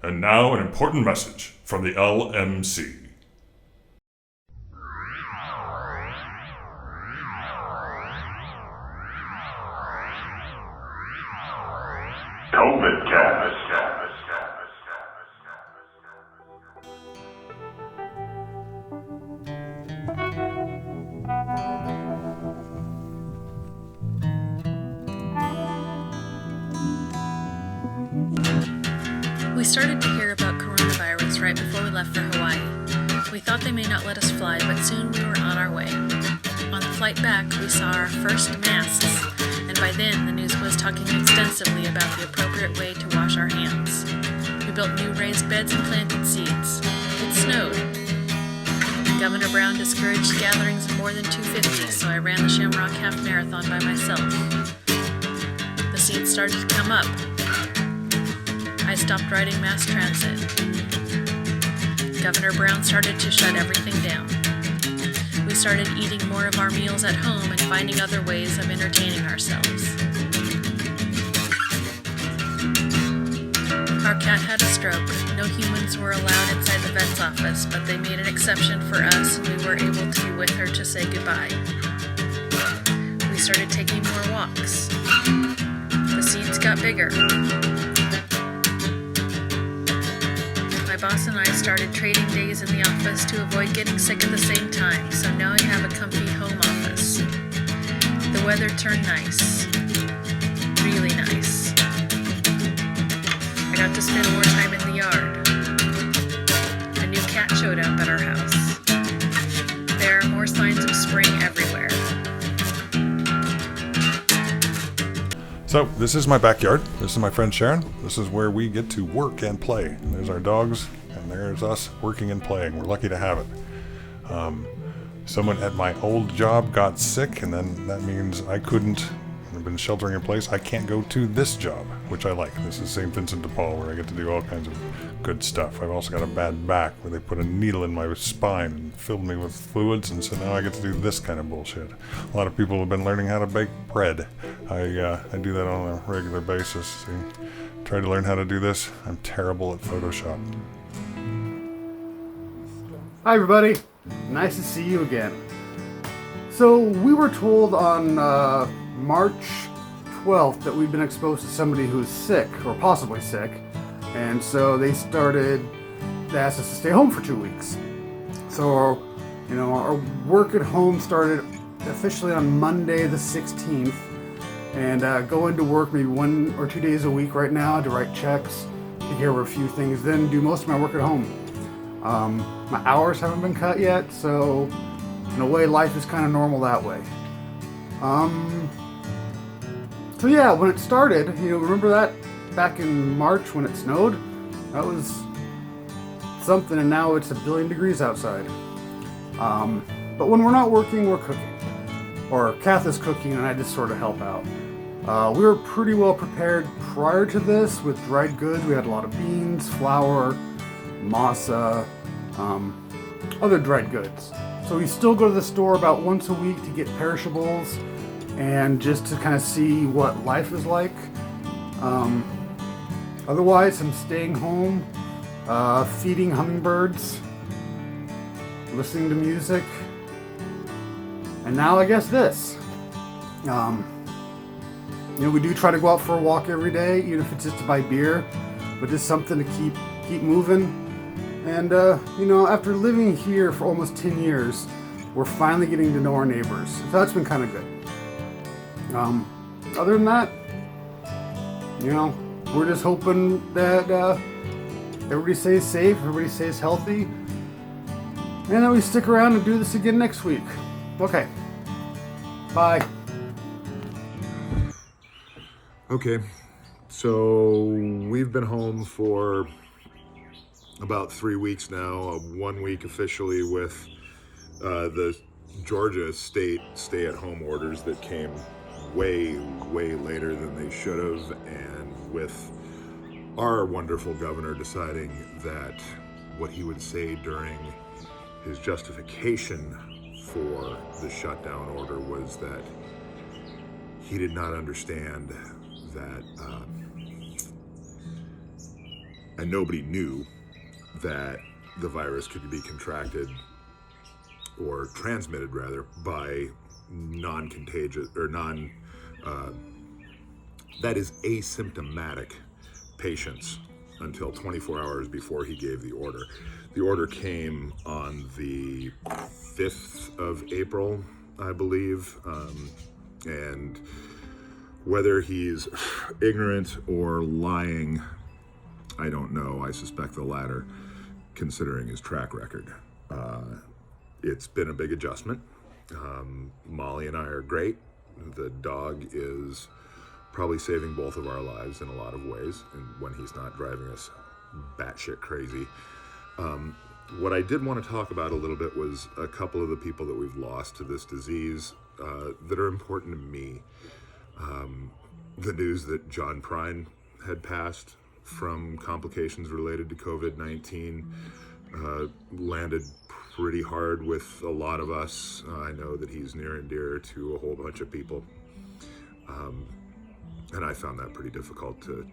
And now an important message from the LMC. COVIDCast. We started to hear about coronavirus right before we left for Hawaii. We thought they may not let us fly, but soon we were on our way. On the flight back, we saw our first masks, and by then the news was talking extensively about the appropriate way to wash our hands. We built new raised beds and planted seeds. It snowed. Governor Brown discouraged gatherings of more than 250, so I ran the Shamrock Half Marathon by myself. The seeds started to come up. I stopped riding mass transit. Governor Brown started to shut everything down. We started eating more of our meals at home and finding other ways of entertaining ourselves. Our cat had a stroke. No humans were allowed inside the vet's office, but they made an exception for us and we were able to be with her to say goodbye. We started taking more walks. The seeds got bigger. My boss and I started trading days in the office to avoid getting sick at the same time, so now I have a comfy home office. The weather turned nice. Really nice. I got to spend more time in the yard. A new cat showed up at our house. There are more signs of spring everywhere. So, this is my backyard. This is my friend Sharon. This is where we get to work and play. And there's our dogs, and there's us working and playing. We're lucky to have it. Someone at my old job got sick, and then that means I couldn't. I've been sheltering in place. I can't go to this job, which I like. This is St. Vincent de Paul, where I get to do all kinds of good stuff. I've also got a bad back, where they put a needle in my spine and filled me with fluids, and so now I get to do this kind of bullshit. A lot of people have been learning how to bake bread. I do that on a regular basis. See, tried to learn how to do this. I'm terrible at Photoshop. Hi everybody, nice to see you again. So we were told on March 12th that we'd been exposed to somebody who's sick, or possibly sick, and so they asked us to stay home for 2 weeks. So, our work at home started officially on Monday the 16th, and go into work maybe 1 or 2 days a week right now to write checks, take care of a few things, then do most of my work at home. My hours haven't been cut yet, so in a way life is kind of normal that way. So yeah, when it started, remember that back in March when it snowed? That was something, and now it's 1 billion degrees outside. But when we're not working, we're cooking. Or Kath is cooking and I just sort of help out. We were pretty well prepared prior to this with dried goods. We had a lot of beans, flour, masa, other dried goods. So we still go to the store about once a week to get perishables and just to kind of see what life is like. Otherwise, I'm staying home, feeding hummingbirds, listening to music, and now I guess this. We do try to go out for a walk every day, even if it's just to buy beer, but just something to keep moving. And, after living here for almost 10 years, we're finally getting to know our neighbors. So that's been kind of good. Other than that, we're just hoping that everybody stays safe, everybody stays healthy, and that we stick around and do this again next week. Okay. Bye. Okay, so we've been home for about 3 weeks now, 1 week officially with the Georgia state stay-at-home orders that came way later than they should have, and with our wonderful governor deciding that what he would say during his justification for the shutdown order was that he did not understand that and nobody knew that the virus could be contracted or transmitted rather by non-contagious or that is asymptomatic patients until 24 hours before he gave the order. The order came on the 5th of April, I believe, and whether he's ignorant or lying, I don't know. I suspect the latter, considering his track record. It's been a big adjustment. Molly and I are great. The dog is probably saving both of our lives in a lot of ways, and when he's not driving us batshit crazy. What I did want to talk about a little bit was a couple of the people that we've lost to this disease that are important to me. The news that John Prine had passed from complications related to COVID-19 landed pretty hard with a lot of us. I know that he's near and dear to a whole bunch of people. And I found that pretty difficult to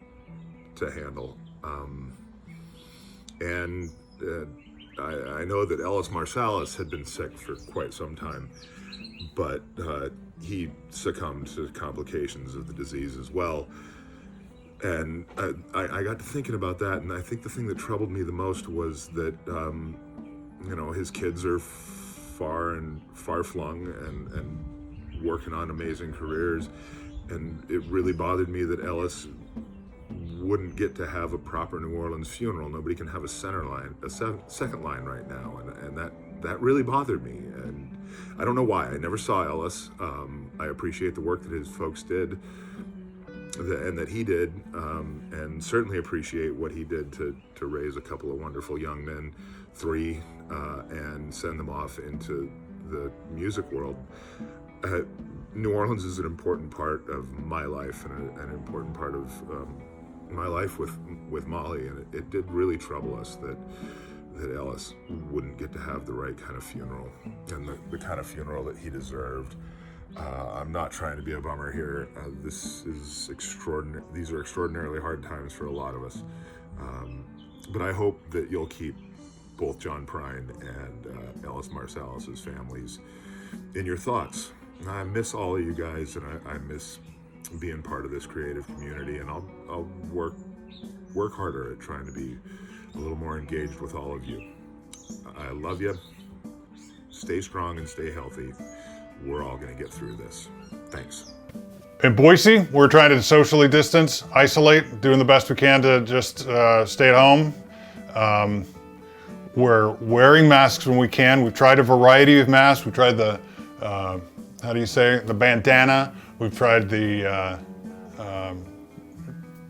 handle. I know that Ellis Marsalis had been sick for quite some time, but he succumbed to complications of the disease as well. And I got to thinking about that, and I think the thing that troubled me the most was that, his kids are far-flung and working on amazing careers. And it really bothered me that Ellis wouldn't get to have a proper New Orleans funeral. Nobody can have a second line right now, and that really bothered me. And I don't know why. I never saw Ellis. I appreciate the work that his folks did, and that he did, and certainly appreciate what he did to raise a couple of wonderful young men, 3, and send them off into the music world. New Orleans is an important part of my life and an important part of my life with Molly, and it did really trouble us that Ellis wouldn't get to have the right kind of funeral and the kind of funeral that he deserved. I'm not trying to be a bummer here. This is extraordinary. These are extraordinarily hard times for a lot of us. But I hope that you'll keep both John Prine and Ellis Marsalis' families in your thoughts. I miss all of you guys, and I miss being part of this creative community, and I'll work harder at trying to be a little more engaged with all of you. I love you. Stay strong and stay healthy. We're all going to get through this. Thanks. In Boise, we're trying to socially distance, isolate, doing the best we can to just stay at home. We're wearing masks when we can. We've tried a variety of masks. We've tried the the bandana. We've tried the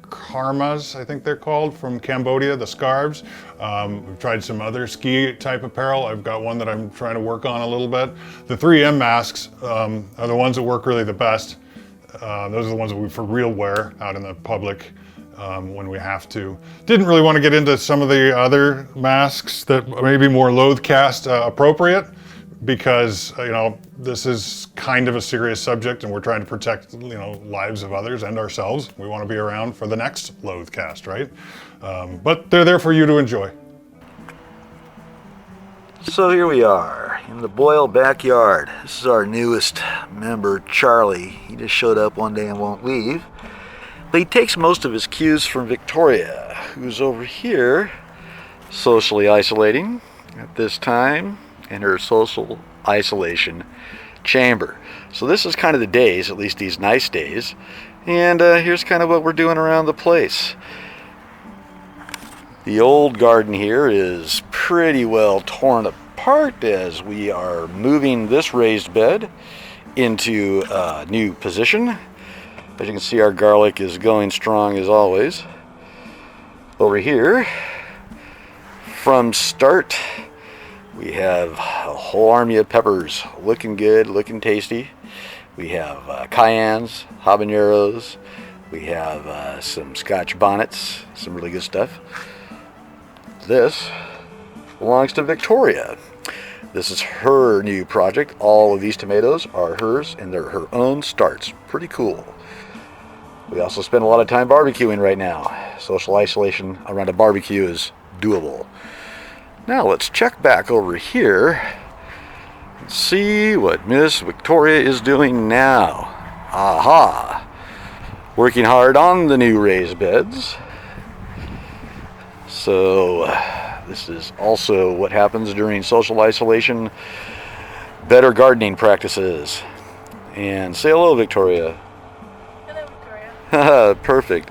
karmas, I think they're called, from Cambodia, the scarves. We've tried some other ski type apparel. I've got one that I'm trying to work on a little bit. The 3M masks are the ones that work really the best. Those are the ones that we for real wear out in the public when we have to. Didn't really want to get into some of the other masks that may be more COVIDCast appropriate, because this is kind of a serious subject, and we're trying to protect lives of others and ourselves. We want to be around for the next COVIDCast, right? But they're there for you to enjoy. So here we are in the Boyle backyard. This is our newest member, Charlie. He just showed up one day and won't leave. But he takes most of his cues from Victoria, who's over here socially isolating at this time in her social isolation chamber. So this is kind of the days, at least these nice days. And here's kind of what we're doing around the place. The old garden here is pretty well torn apart as we are moving this raised bed into a new position. As you can see, our garlic is going strong as always. Over here, from start, we have a whole army of peppers, looking good, looking tasty. We have cayennes, habaneros. We have some Scotch bonnets, some really good stuff. This belongs to Victoria. This is her new project. All of these tomatoes are hers, and they're her own starts. Pretty cool. We also spend a lot of time barbecuing right now. social isolation around a barbecue is doable. Now let's check back over here and see what Miss Victoria is doing now. Aha! Working hard on the new raised beds. So this is also what happens during social isolation. Better gardening practices. And say hello, Victoria. Hello, Victoria. Perfect.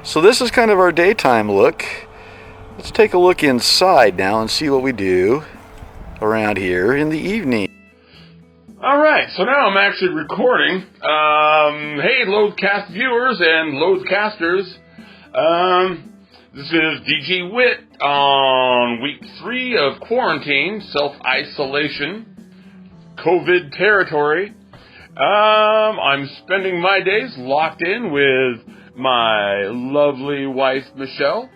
So this is kind of our daytime look. Let's take a look inside now and see what we do around here in the evening. Alright, so now I'm actually recording. Hey, Loadcast viewers and Loadcasters. This is DG Witt on week 3 of quarantine, self-isolation, COVID territory. I'm spending my days locked in with my lovely wife, Michelle,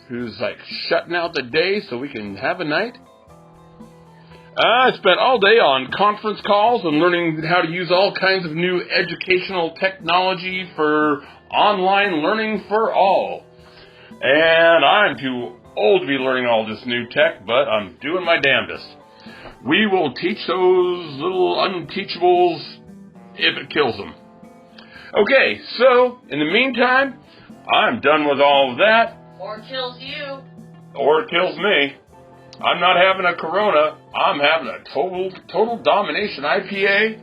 who's like shutting out the day so we can have a night. I spent all day on conference calls and learning how to use all kinds of new educational technology for online learning for all. And I'm too old to be learning all this new tech, but I'm doing my damnedest. We will teach those little unteachables if it kills them. Okay, so in the meantime, I'm done with all of that. Or kills you. Or it kills me. I'm not having a Corona. I'm having a total domination IPA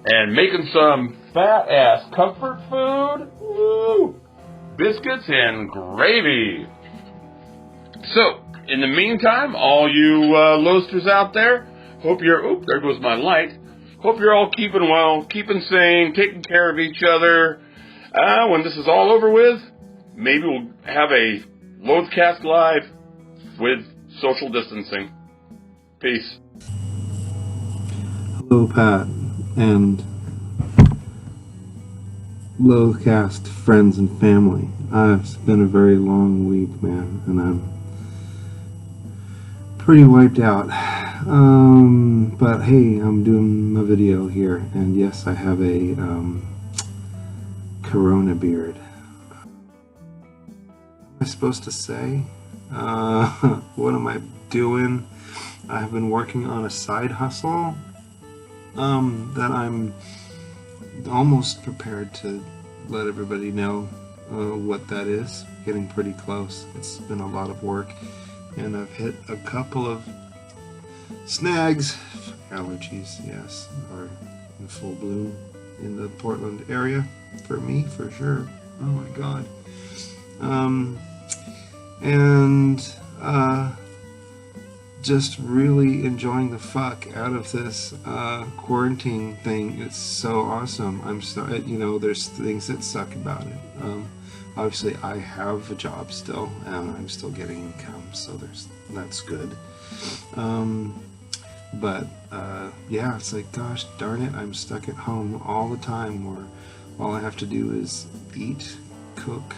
and making some fat ass comfort food. Woo! Biscuits and gravy. So, in the meantime, all you loasters out there, hope you're, there goes my light. Hope you're all keeping well, keeping sane, taking care of each other. When this is all over with, maybe we'll have a Loadcast Live with social distancing. Peace. Hello, Pat, and Loadcast friends and family. It's been a very long week, man, and I'm pretty wiped out. But hey, I'm doing a video here, and yes, I have a Corona beard. What am I supposed to say? What am I doing? I've been working on a side hustle that I'm almost prepared to let everybody know what that is. Getting pretty close. It's been a lot of work, and I've hit a couple of snags. Allergies, yes, are in full bloom in the Portland area for me, for sure. Oh my god. And just really enjoying the fuck out of this quarantine thing. It's so awesome. There's things that suck about it. Obviously, I have a job still, and I'm still getting income, so that's good. But yeah, it's like, gosh darn it, I'm stuck at home all the time, where all I have to do is eat, cook,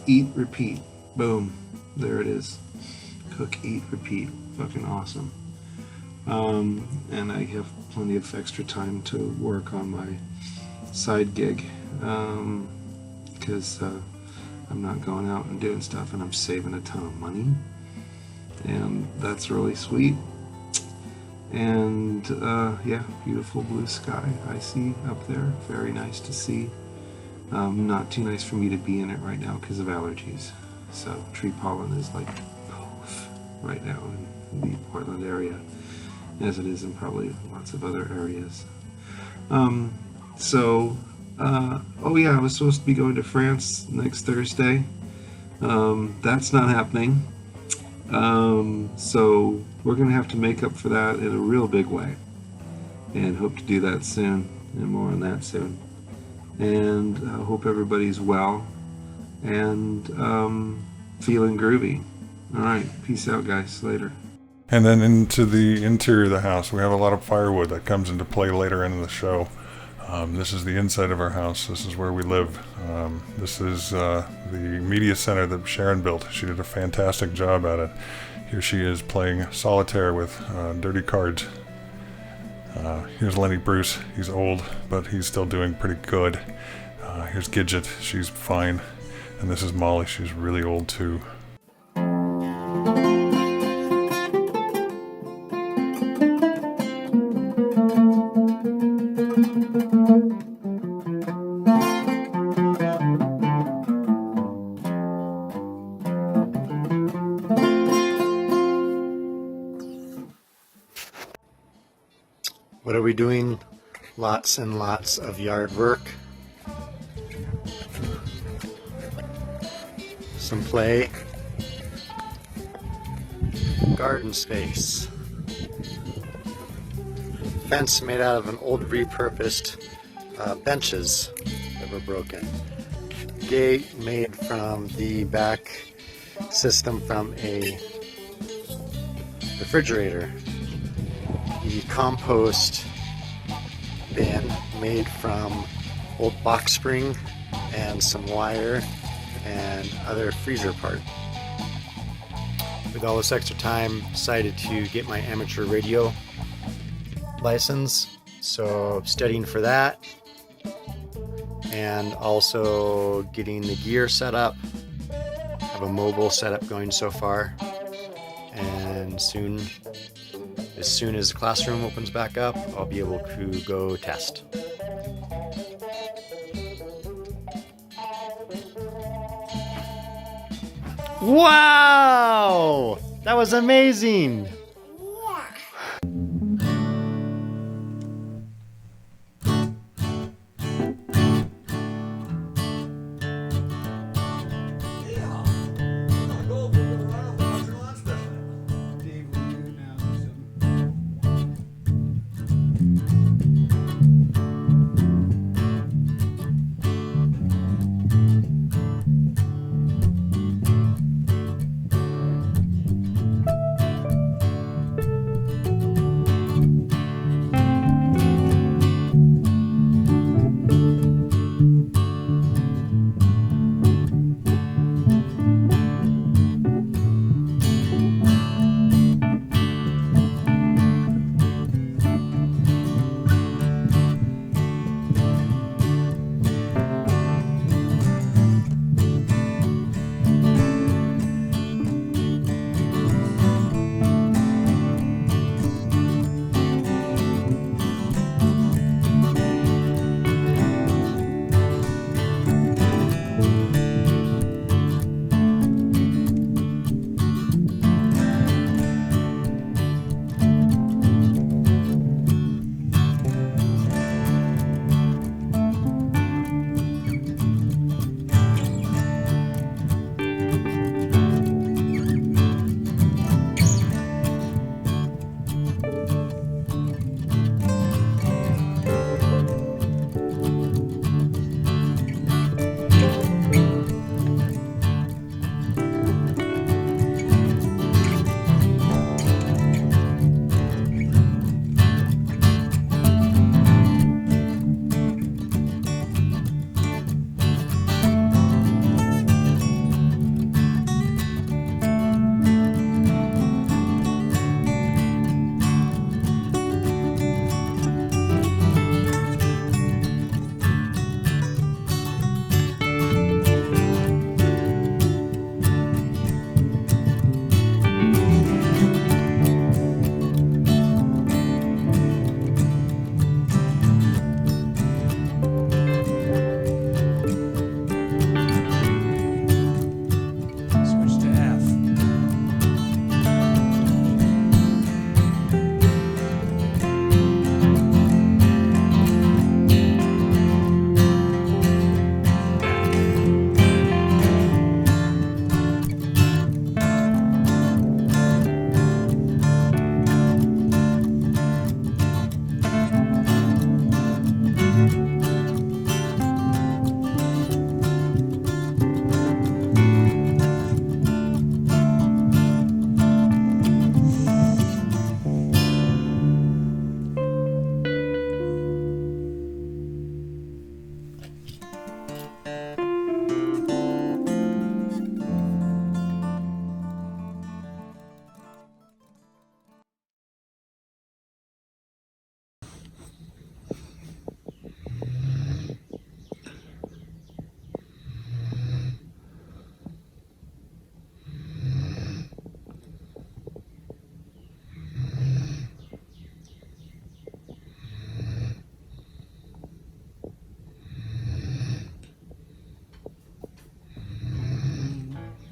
eat, repeat. Boom, there it is. Cook, eat, repeat. Fucking awesome. And I have plenty of extra time to work on my side gig, because I'm not going out and doing stuff, and I'm saving a ton of money, and that's really sweet. And yeah, beautiful blue sky I see up there. Very nice to see. Not too nice for me to be in it right now because of allergies. So tree pollen is like poof right now in the Portland area, as it is in probably lots of other areas. Oh yeah, I was supposed to be going to France next Thursday. That's not happening. So we're gonna have to make up for that in a real big way, and hope to do that soon, and more on that soon. And I hope everybody's well and feeling groovy. All right, peace out, guys. Later. And then into the interior of the house, we have a lot of firewood that comes into play later in the show. This is the inside of our house. This is where we live. This is the media center that Sharon built. She did a fantastic job at it. Here she is playing solitaire with dirty cards. Here's Lenny Bruce. He's old, but he's still doing pretty good. Here's Gidget. She's fine. And this is Molly. She's really old too. What are we doing? Lots and lots of yard work. Some play. Garden space. Fence made out of an old repurposed benches that were broken. Gate made from the back system from a refrigerator. The compost bin made from old box spring and some wire and other freezer part. With all this extra time, decided to get my amateur radio license, so studying for that and also getting the gear set up. Have a mobile setup going so far, and as soon as the classroom opens back up, I'll be able to go test. Wow! That was amazing!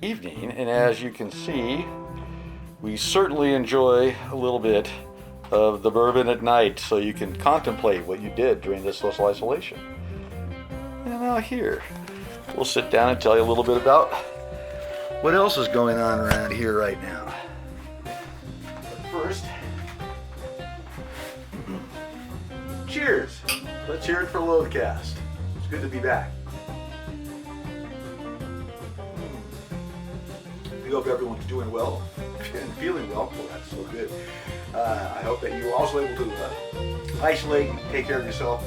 evening, and as you can see, we certainly enjoy a little bit of the bourbon at night, so you can contemplate what you did during this social isolation. And now here, we'll sit down and tell you a little bit about what else is going on around here right now. But first, cheers! Let's hear it for Loadcast. It's good to be back. We hope everyone's doing well and feeling well. Well, that's so good. I hope that you were also able to isolate and take care of yourself.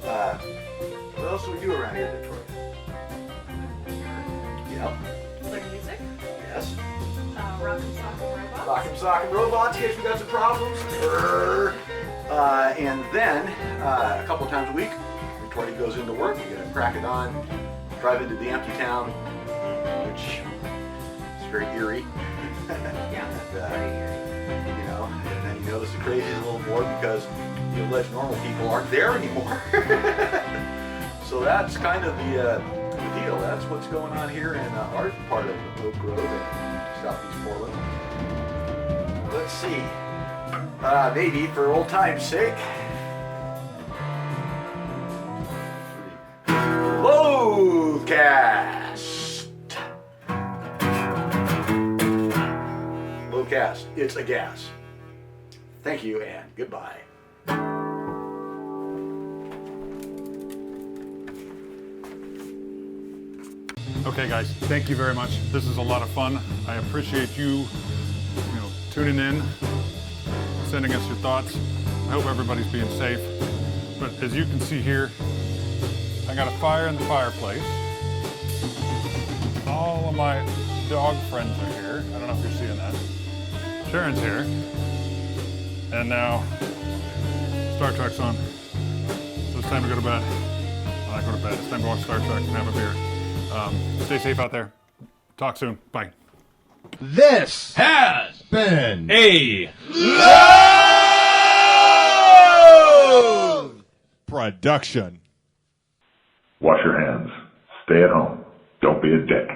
What else do we do around here in Detroit? Yeah. Play music. Yes. Rock and sock and robots. Rock and sock and robots. In case we got some problems. And then a couple times a week, Victoria goes into work. We get a crack it on, drive into the empty town, which is very eerie. Yeah. And, you know, and then you notice the crazy is a little more because the alleged normal people aren't there anymore. So that's kind of the deal. That's what's going on here in our part of Oak Grove and Southeast Portland. Let's see. Maybe for old time's sake, Loadcast. Loadcast. It's a gas. Thank you and goodbye. Okay, guys, thank you very much. This is a lot of fun. I appreciate you tuning in, sending us your thoughts. I hope everybody's being safe. But as you can see here, I got a fire in the fireplace. All of my dog friends are here. I don't know if you're seeing that. Sharon's here. And now Star Trek's on. So it's time to go to bed. I go to bed. It's time to watch Star Trek and have a beer. Stay safe out there. Talk soon. Bye. This has been a Load production. Wash your hands. Stay at home. Don't be a dick.